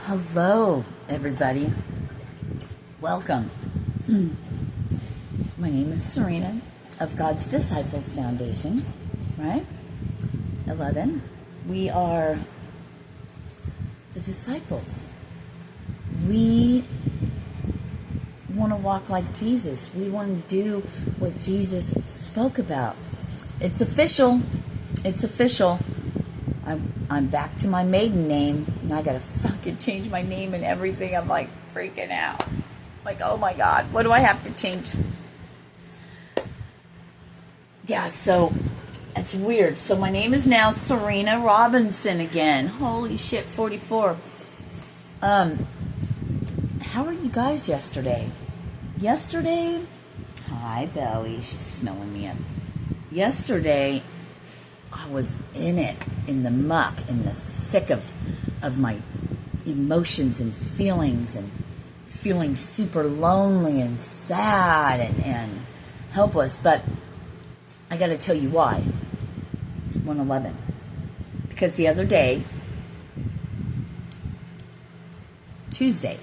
Hello, everybody. Welcome. My name is Sirena of God's Disciples Foundation, right? 11. We are the disciples. We want to walk like Jesus. We want to do what Jesus spoke about. It's official. It's official. I'm back to my maiden name, and I gotta fucking change my name and everything. I'm like freaking out. Like, oh my God, what do I have to change? Yeah, so it's weird. So my name is now Sirena Robinson again. Holy shit, 44. How are you guys yesterday? Hi, Bowie. She's smelling me up. Yesterday, I was in it, in the muck, in the thick of my emotions and feelings, and feeling super lonely and sad and helpless. But I got to tell you why. 111. Because the other day, Tuesday,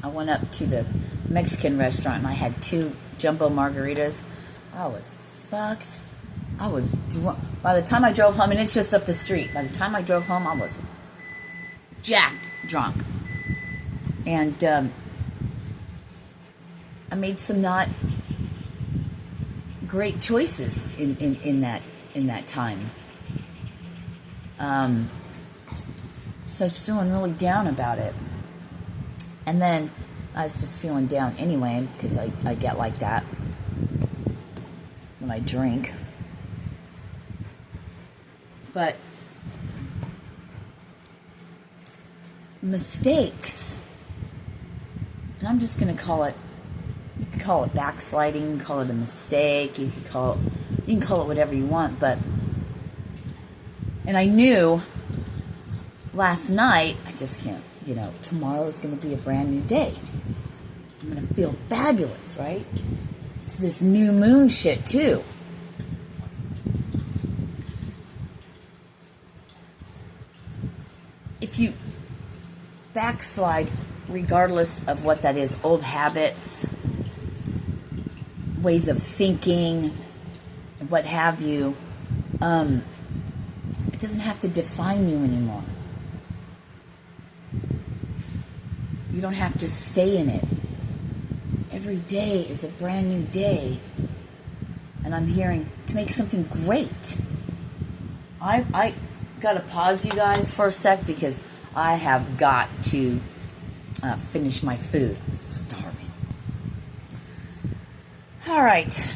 I went up to the Mexican restaurant and I had 2 jumbo margaritas. I was fucked. I was drunk. By the time I drove home, and it's just up the street, by the time I drove home, I was jacked drunk. And I made some not great choices in that time. So I was feeling really down about it. And then I was just feeling down anyway, because I get like that when I drink. But mistakes, and I'm just going to call it, you can call it backsliding, you can call it a mistake, you can call it whatever you want, but, and I knew last night, I just can't, tomorrow's going to be a brand new day. I'm going to feel fabulous, right? It's this new moon shit too. If you backslide, regardless of what that is, old habits, ways of thinking, what have you, it doesn't have to define you anymore. You don't have to stay in it. Every day is a brand new day. And I'm hearing to make something great. I gotta pause you guys for a sec because I have got to finish my food. I'm starving. All right.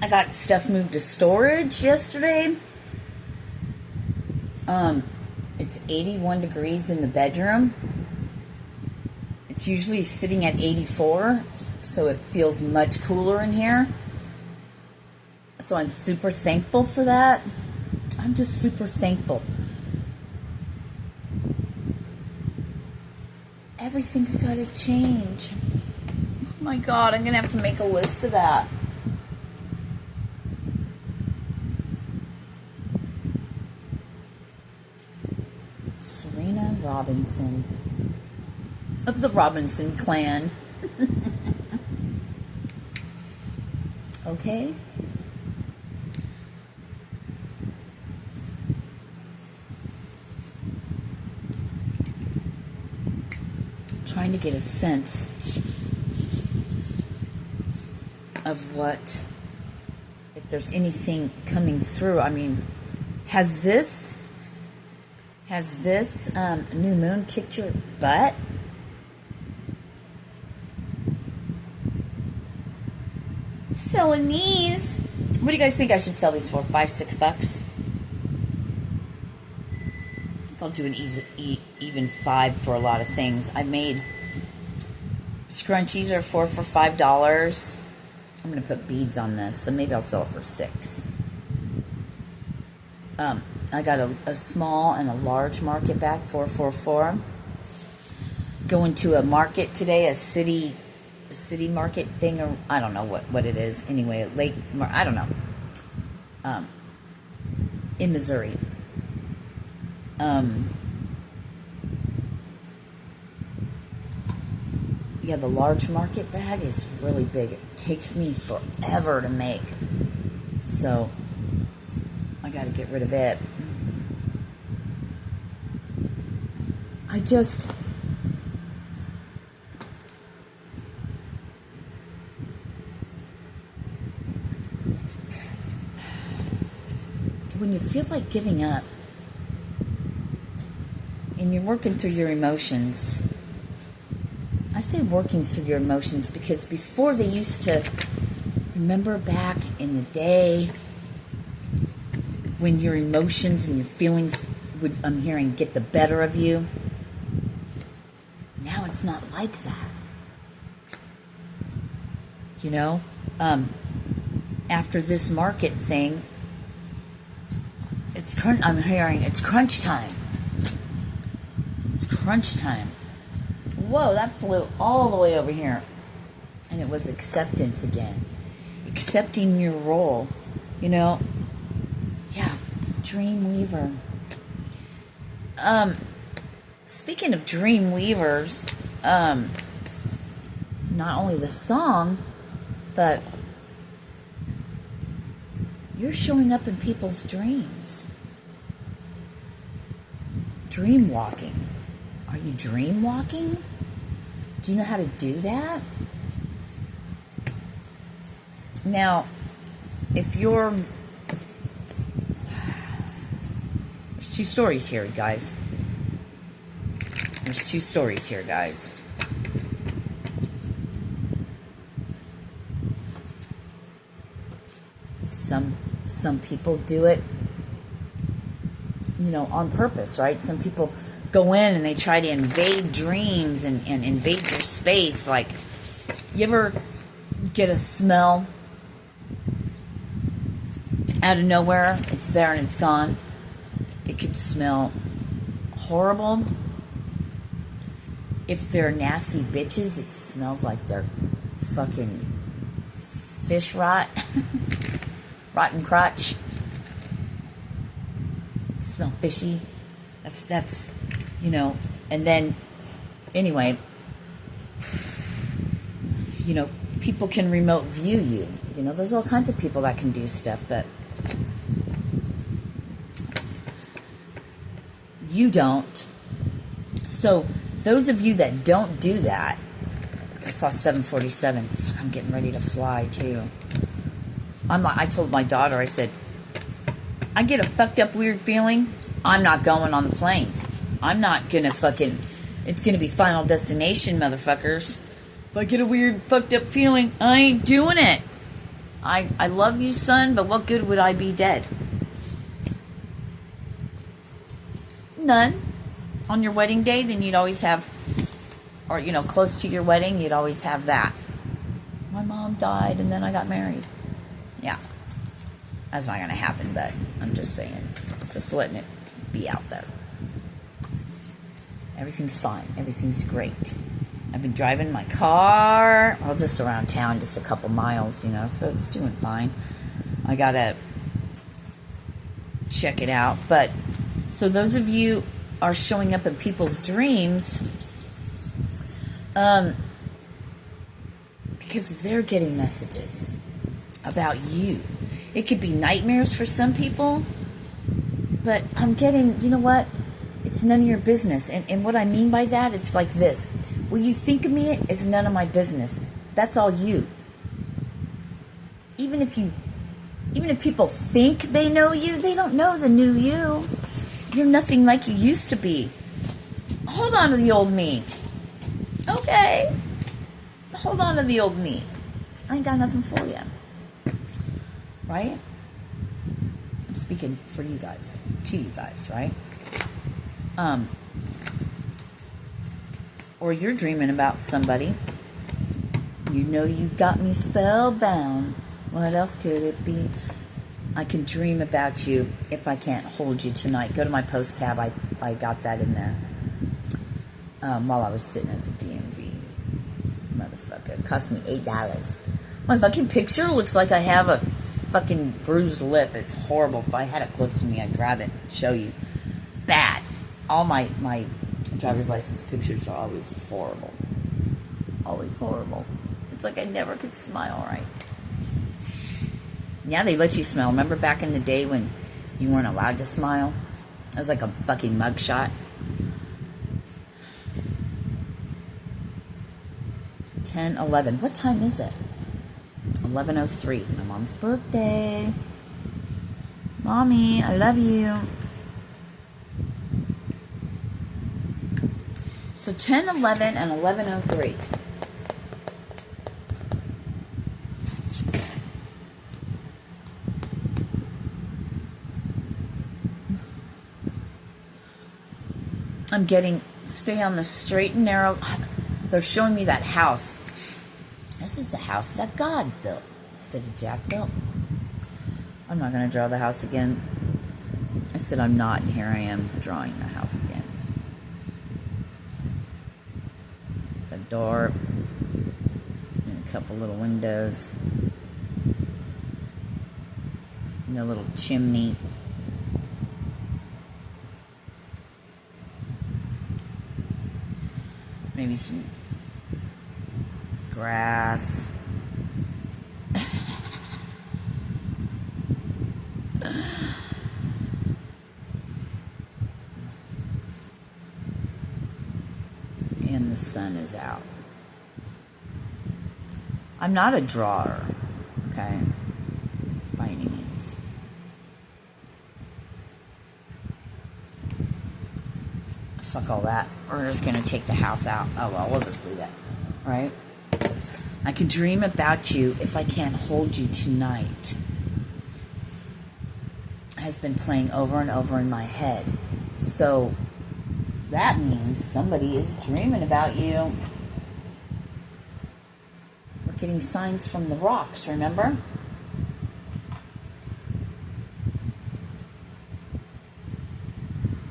I got stuff moved to storage yesterday. It's 81 degrees in the bedroom. It's usually sitting at 84, so it feels much cooler in here. So I'm super thankful for that. I'm just super thankful. Everything's got to change. Oh my God, I'm going to have to make a list of that. Sirena Robinson of the Robinson clan. Okay? Trying to get a sense of what, if there's anything coming through. I mean, has this new moon kicked your butt? Selling these. What do you guys think I should sell these for? $5, $6? I think I'll do an even 5 for a lot of things. I made scrunchies are 4 for $5. I'm going to put beads on this, so maybe I'll sell it for 6. I got a small and a large market bag, 444. Going to a market today, a city market thing, or I don't know what it is. Anyway, I don't know. In Missouri. Yeah, the large market bag is really big. It takes me forever to make. So, I got to get rid of it. I just... when you feel like giving up, and you're working through your emotions... I say working through your emotions because before they used to, remember back in the day when your emotions and your feelings would, I'm hearing, get the better of you. Now it's not like that. You know, after this market thing, I'm hearing it's crunch time. It's crunch time. Whoa, that flew all the way over here. And it was acceptance again. Accepting your role. You know? Yeah. Dream weaver. Speaking of dream weavers, not only the song, but you're showing up in people's dreams. Dream walking. Are you dream walking? Do you know how to do that? Now, if you're... There's two stories here, guys. There's two stories here, guys. Some people do it, you know, on purpose, right? Some people go in and they try to invade dreams and invade your space. Like, you ever get a smell out of nowhere? It's there and it's gone. It could smell horrible. If they're nasty bitches, it smells like they're fucking fish rot. Rotten crotch. Smell fishy. That's you know, and then anyway, you know, people can remote view you. You know, there's all kinds of people that can do stuff, but you don't. So those of you that don't do that, I saw 747. Fuck, I'm getting ready to fly too. I told my daughter, I said, I get a fucked up weird feeling, I'm not going on the plane. I'm not gonna fucking, it's gonna be Final Destination, motherfuckers. If I get a weird fucked up feeling, I ain't doing it. I love you, son, but what good would I be dead? None. On your wedding day, then you'd always have, or, you know, close to your wedding, you'd always have that. My mom died and then I got married. Yeah. That's not going to happen, but I'm just saying. Just letting it be out there. Everything's fine. Everything's great. I've been driving my car, well, just around town, just a couple miles, you know, so it's doing fine. I got to check it out. But, so those of you are showing up in people's dreams, because they're getting messages about you. It could be nightmares for some people, but I'm getting, you know what? It's none of your business. And what I mean by that, it's like this. What you think of me is none of my business. That's all you. Even if people think they know you, they don't know the new you. You're nothing like you used to be. Hold on to the old me. Okay. Hold on to the old me. I ain't got nothing for you. Right? I'm speaking for you guys. To you guys, right? Or you're dreaming about somebody. You know you got me spellbound. What else could it be? I can dream about you if I can't hold you tonight. Go to my post tab. I got that in there. While I was sitting at the DMV. Motherfucker. It cost me $8. My fucking picture looks like I have a fucking bruised lip. It's horrible. If I had it close to me, I'd grab it and show you. Bad. All my driver's license pictures are always horrible. always horrible. It's like I never could smile right. Yeah, they let you smile. Remember back in the day when you weren't allowed to smile? It was like a fucking mugshot. 10:11. What time is it? 11:03. My mom's birthday. Mommy, I love you. So 10:11 and 11:03. I'm getting, stay on the straight and narrow. They're showing me that house. This is the house that God built instead of Jack built. I'm not going to draw the house again. I said I'm not, and here I am drawing the house again. The door, and a couple little windows, and a little chimney. Maybe some grass. And the sun is out. I'm not a drawer, okay, by any means. Fuck all that. We're just going to take the house out. Oh, well, we'll just leave it. Right? I can dream about you if I can't hold you tonight. Has been playing over and over in my head. So that means somebody is dreaming about you. We're getting signs from the rocks, remember?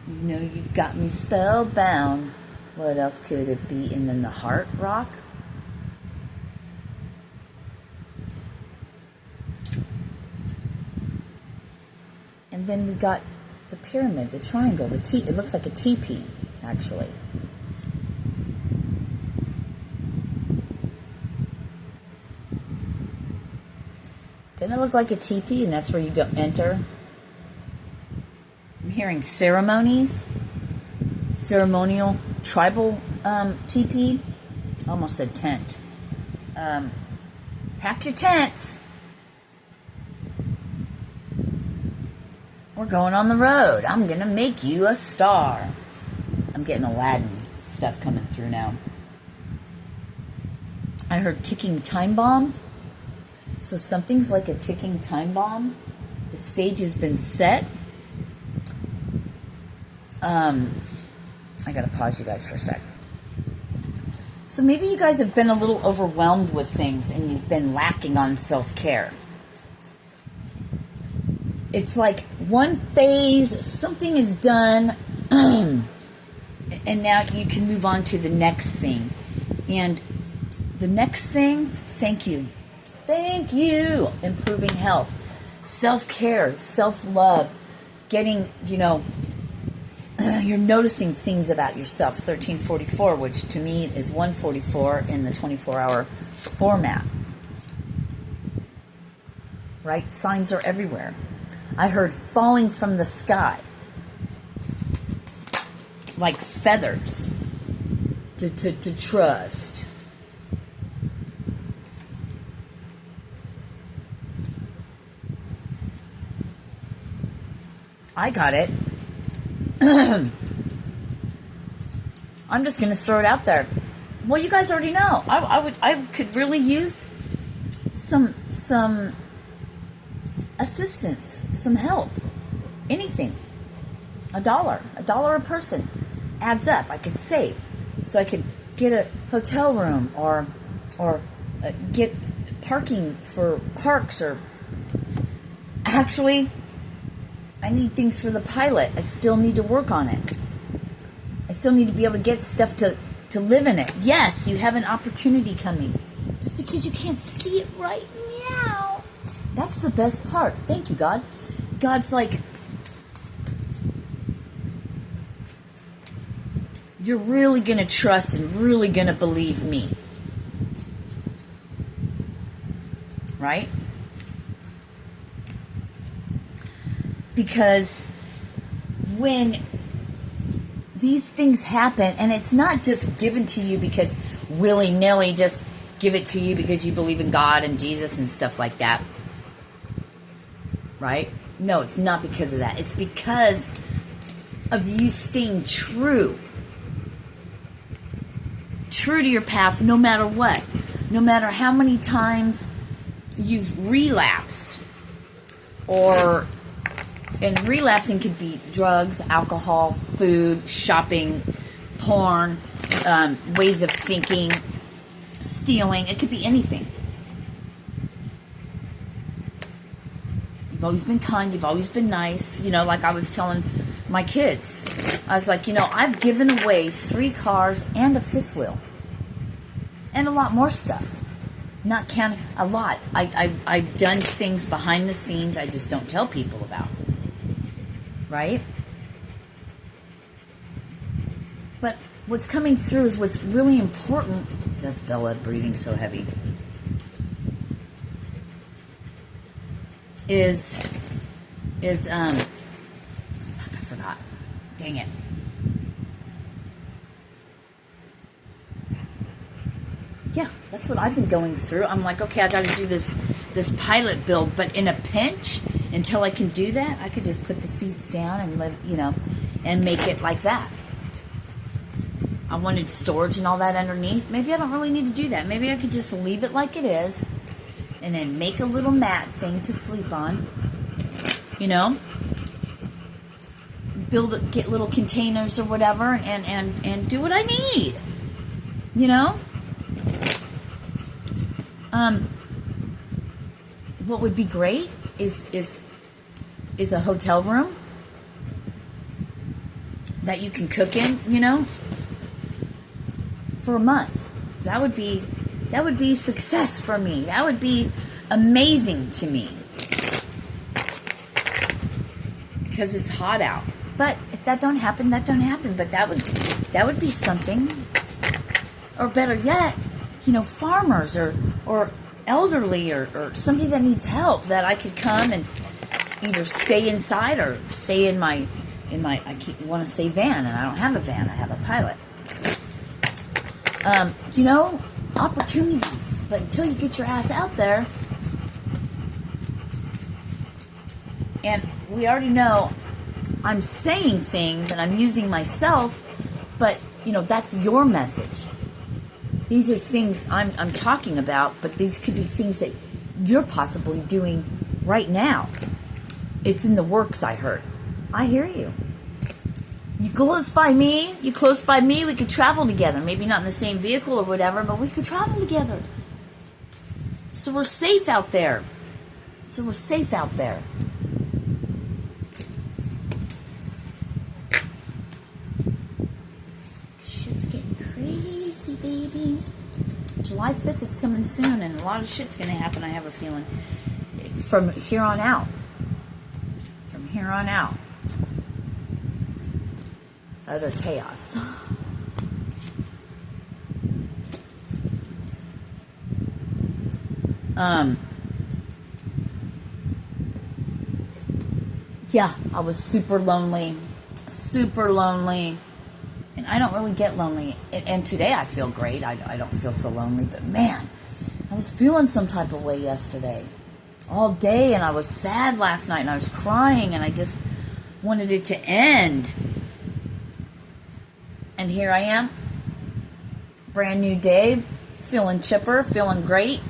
You know, you got me spellbound. What else could it be? And then the heart rock. And then we got the pyramid, the triangle, the T. It looks like a teepee, actually. Didn't it look like a teepee? And that's where you go enter. I'm hearing ceremonies, ceremonial, tribal teepee. I almost said tent. Pack your tents. We're going on the road. I'm going to make you a star. I'm getting Aladdin stuff coming through now. I heard ticking time bomb. So something's like a ticking time bomb. The stage has been set. I got to pause you guys for a sec. So maybe you guys have been a little overwhelmed with things and you've been lacking on self-care. It's like one phase, something is done, and now you can move on to the next thing. And the next thing, thank you, improving health, self-care, self-love, getting, you're noticing things about yourself. 1344, which to me is 144 in the 24-hour format. Right? Signs are everywhere. I heard falling from the sky, like feathers, to trust. I got it. I'm just going to throw it out there. Well, you guys already know. I could really use some assistance, some help, anything. $1 a person adds up. I could save, so I could get a hotel room or get parking for parks, or actually, I need things for the pilot. I still need to work on it. I still need to be able to get stuff to live in it. Yes, you have an opportunity coming. Just because you can't see it right now. That's the best part. Thank you, God. God's like, you're really going to trust and really going to believe me. right? Because when these things happen, and it's not just given to you because willy-nilly, just give it to you because you believe in God and Jesus and stuff like that, right? No, it's not because of that. It's because of you staying true to your path, no matter what. No matter how many times you've relapsed, and relapsing could be drugs, alcohol, food, shopping, porn, ways of thinking, stealing. It could be anything. You've always been kind. You've always been nice. Like I was telling my kids, I was like, I've given away 3 cars and a 5th wheel. And a lot more stuff. Not counting, a lot. I've done things behind the scenes I just don't tell people about. Right? But what's coming through is what's really important. That's Bella breathing so heavy. Is fuck, I forgot. Dang it. Yeah, that's what I've been going through. I'm like, okay, I got to do this pilot build, but in a pinch, until I can do that, I could just put the seats down and live, and make it like that. I wanted storage and all that underneath. Maybe I don't really need to do that. Maybe I could just leave it like it is, and then make a little mat thing to sleep on. Get little containers or whatever, and do what I need. What would be great is a hotel room that you can cook in, for a month. That would be success for me. That would be amazing to me. Because it's hot out. But if that don't happen, that don't happen. But that would be something. Or better yet, farmers or elderly or somebody that needs help, that I could come and either stay inside or stay in my want to say van, and I don't have a van, I have a pilot. Opportunities, but until you get your ass out there, and we already know I'm saying things and I'm using myself, but that's your message. These are things I'm talking about, but these could be things that you're possibly doing right now. It's in the works, I heard. I hear you. You close by me, we could travel together. Maybe not in the same vehicle or whatever, but we could travel together. So we're safe out there. Shit's getting crazy, baby. July 5th is coming soon, and a lot of shit's going to happen, I have a feeling. From here on out. Utter chaos. Yeah, I was super lonely. And I don't really get lonely. And today I feel great. I don't feel so lonely. But man, I was feeling some type of way yesterday. All day. And I was sad last night. And I was crying. And I just wanted it to end. And here I am. Brand new day. Feeling chipper. Feeling great.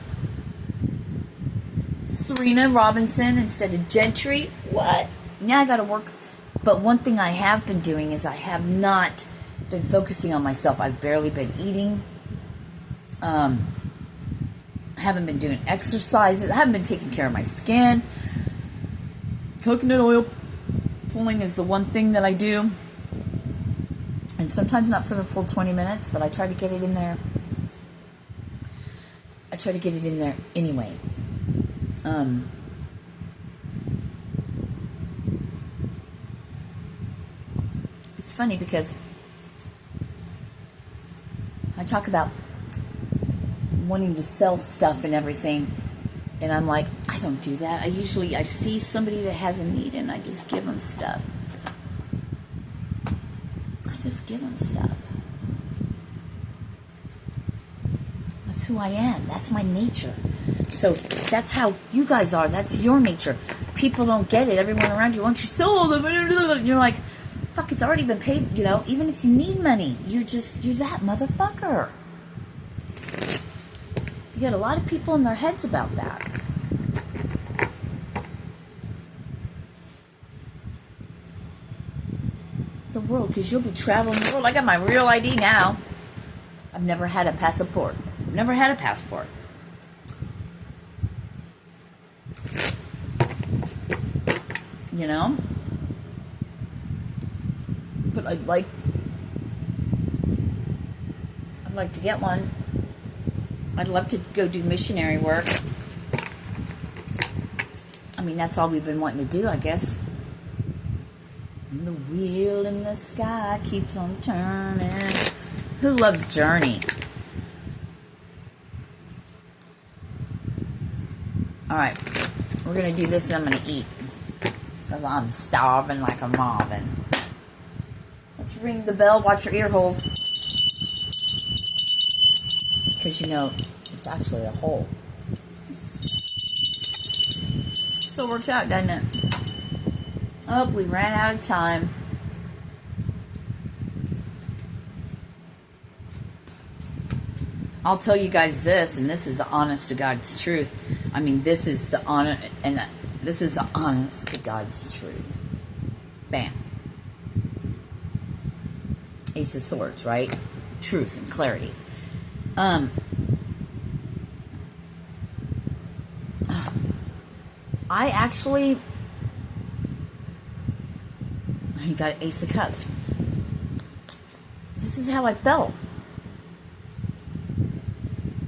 Sirena Robinson instead of Gentry. What? Now I got to work. But one thing I have been doing is I have not been focusing on myself. I've barely been eating. I haven't been doing exercises. I haven't been taking care of my skin. Coconut oil pulling is the one thing that I do. And sometimes not for the full 20 minutes, but I try to get it in there. Anyway. It's funny because I talk about wanting to sell stuff and everything, And I'm like, I don't do that. I see somebody that has a need and I just give them stuff. I just give them stuff. That's who I am. That's my nature. So that's how you guys are. That's your nature. People don't get it. Everyone around you wants you sold. You're like, fuck, it's already been paid. You know, even if you need money, you're that motherfucker. You get a lot of people in their heads about that. The world, because you'll be traveling the world. I got my real ID now. I've never had a passport. Never had a passport. You know? But I'd like to get one. I'd love to go do missionary work. I mean, that's all we've been wanting to do, I guess. And the wheel in the sky keeps on turning. Who loves Journey? Alright, we're going to do this and I'm going to eat. Because I'm starving like a marvin. Let's ring the bell, watch your ear holes. Because you know, it's actually a hole. So it works out, doesn't it? Oh, we ran out of time. I'll tell you guys this, and this is the honest to God's truth. I mean, this is the honest, and this is the honest to God's truth. Bam. Ace of Swords, right? Truth and clarity. I actually, you got an Ace of Cups. This is how I felt.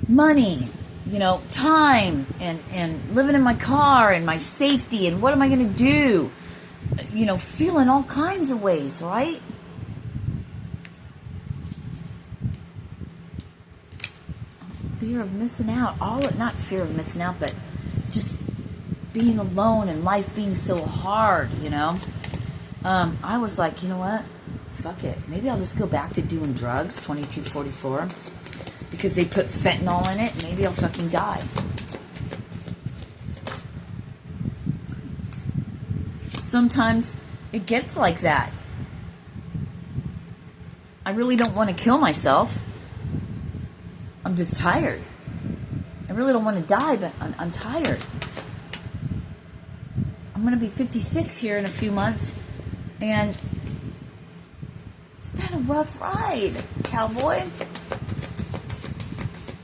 Money, you know, time, and living in my car, and my safety, and what am I going to do? You know, feeling all kinds of ways, right? Fear of missing out. Not fear of missing out, but just being alone and life being so hard, you know? I was like, you know what? Fuck it. Maybe I'll just go back to doing drugs, 2244. Because they put fentanyl in it, maybe I'll fucking die. Sometimes it gets like that. I really don't want to kill myself. I'm just tired. I really don't want to die, but I'm tired. I'm going to be 56 here in a few months, and it's been a rough ride, cowboy.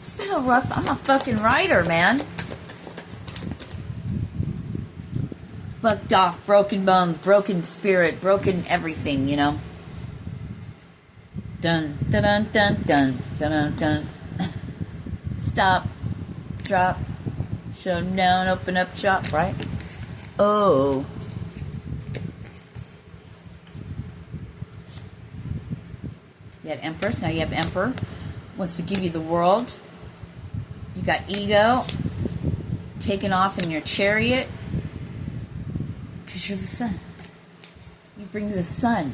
It's been a rough... I'm a fucking rider, man. Fucked off, broken bones, broken spirit, broken everything, you know? Dun, dun, dun, dun, dun, dun, dun. Stop, drop, show down, open up shop, right? Oh. You had Empress, now you have Emperor. Wants to give you the world. You got Ego, taking off in your chariot. Because you're the sun. You bring the sun.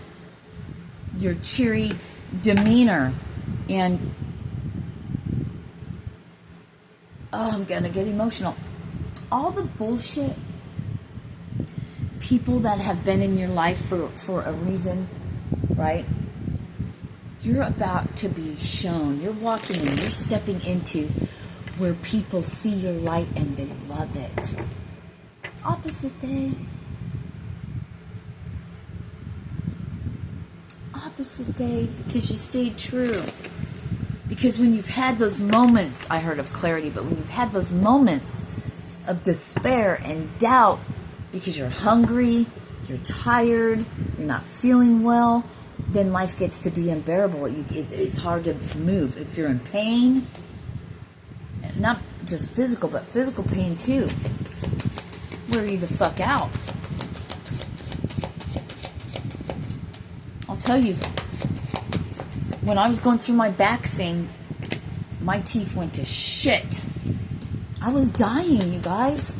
Your cheery demeanor. And... oh, I'm gonna get emotional. All the bullshit. People that have been in your life for a reason, right? You're about to be shown. You're walking in, you're stepping into where people see your light and they love it. Opposite day. Opposite day, because you stayed true. Because when you've had those moments, I heard of clarity, but when you've had those moments of despair and doubt, because you're hungry, you're tired, you're not feeling well, then life gets to be unbearable. It's hard to move. If you're in pain, not just physical, but physical pain too, wear you the fuck out. I'll tell you, when I was going through my back thing, my teeth went to shit. I was dying, you guys.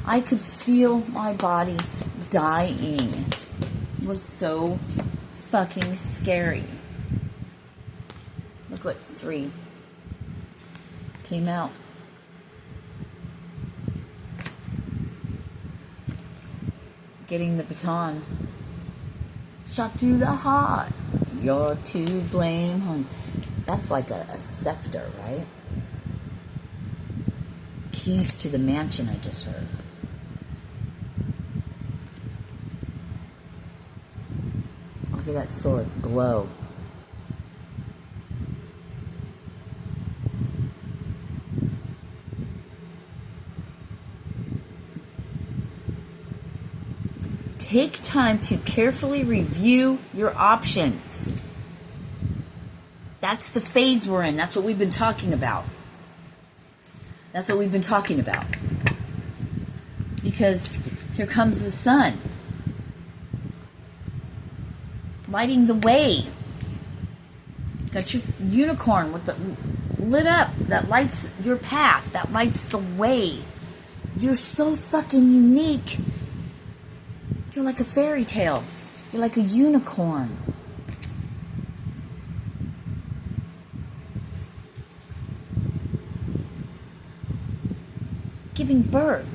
I could feel my body dying. It was so fucking scary. Look what 3 came out. Getting the baton. Shot through the heart. You're to blame, hon. That's like a scepter, right? Keys to the mansion, I just heard. Look at that sword glow. Take time to carefully review your options. That's the phase we're in. That's what we've been talking about. That's what we've been talking about. Because here comes the sun. Lighting the way. Got your unicorn with the lit up. That lights your path. That lights the way. You're so fucking unique. You're like a fairy tale. You're like a unicorn. Giving birth,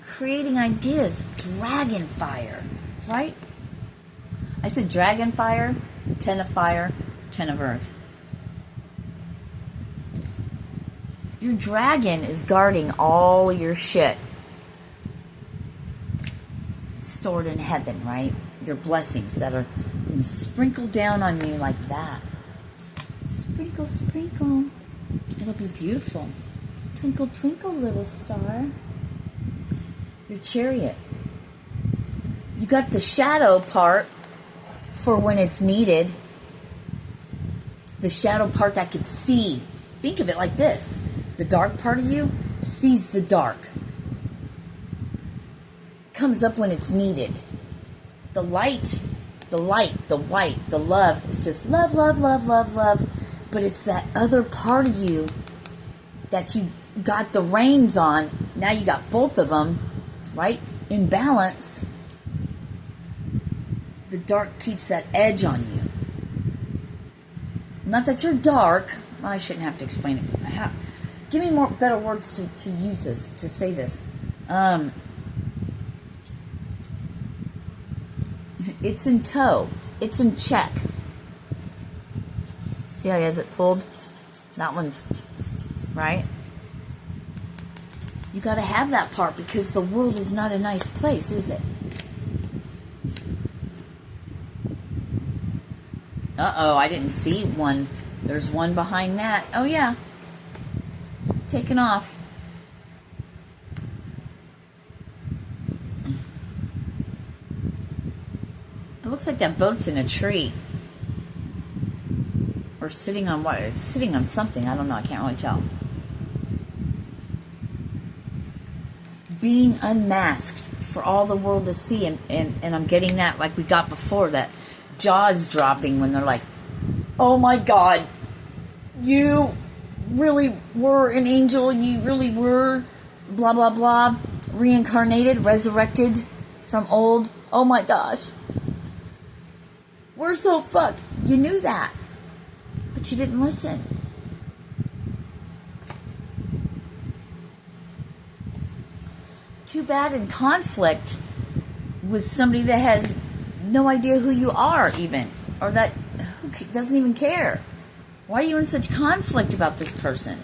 creating ideas, dragon fire, right? I said dragon fire, 10 of fire, 10 of earth. Your dragon is guarding all your shit stored in heaven, right? Your blessings that are being sprinkled down on you like that. Sprinkle, sprinkle. It'll be beautiful. Twinkle, twinkle, little star. Your chariot. You got the shadow part for when it's needed. The shadow part that can see. Think of it like this. The dark part of you sees the dark. Comes up when it's needed. The light, the white, the love is just love, love, love, love, love. But it's that other part of you that you got the reins on. Now you got both of them, right? In balance. The dark keeps that edge on you. Not that you're dark. Well, I shouldn't have to explain it. Give me more better words to use this, to say this. It's in tow. It's in check. See how he has it pulled? That one's right. You got to have that part because the world is not a nice place, is it? Uh-oh, I didn't see one. There's one behind that. Oh, yeah. Taken off. It looks like that boat's in a tree. Or sitting on what? It's sitting on something. I don't know. I can't really tell. Being unmasked for all the world to see. And I'm getting that like we got before. That jaws dropping when they're like, oh my God. You really were an angel. You really were blah, blah, blah. Reincarnated, resurrected from old. Oh my gosh. We're so fucked. You knew that. But you didn't listen. Too bad in conflict with somebody that has no idea who you are even. Or that doesn't even care. Why are you in such conflict about this person?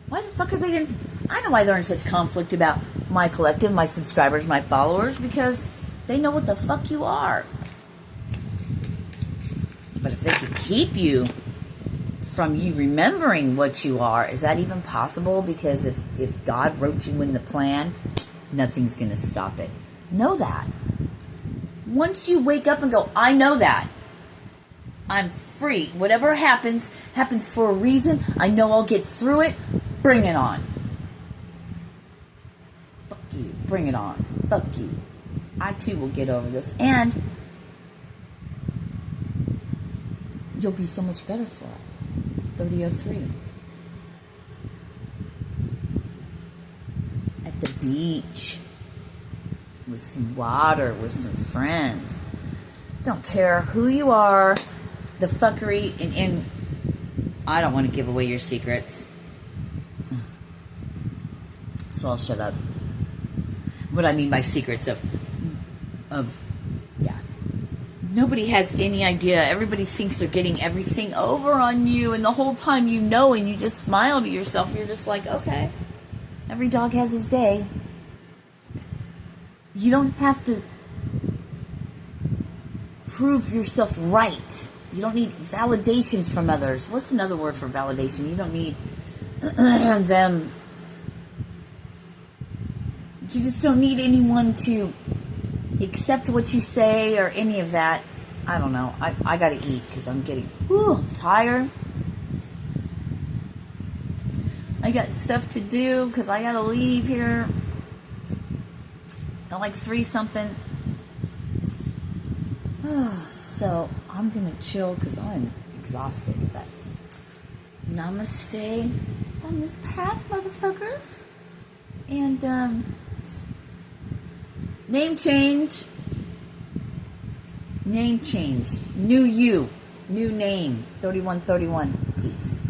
Why the fuck are they in... I know why they're in such conflict about my collective, my subscribers, my followers, because they know what the fuck you are. But if they could keep you from you remembering what you are, is that even possible? Because if God wrote you in the plan, nothing's going to stop it. Know that. Once you wake up and go, I know that. I'm free. Whatever happens, happens for a reason. I know I'll get through it. Bring it on. Fuck you. Bring it on. Fuck you. I too will get over this. And you'll be so much better for it. 3003. beach with some water, with some friends. Don't care who you are, the fuckery, and I don't want to give away your secrets, so I'll shut up. What I mean by secrets yeah. Nobody has any idea. Everybody thinks they're getting everything over on you, and the whole time you know, and you just smile to yourself. You're just like, okay, every dog has his day. You don't have to prove yourself right. You don't need validation from others. What's another word for validation? You don't need them. You just don't need anyone to accept what you say or any of that. I don't know. I gotta eat because I'm getting tired. I got stuff to do because I gotta leave here at like 3 something. So I'm gonna chill because I'm exhausted. But namaste on this path, motherfuckers. And name change. New you, new name. 3131. Peace.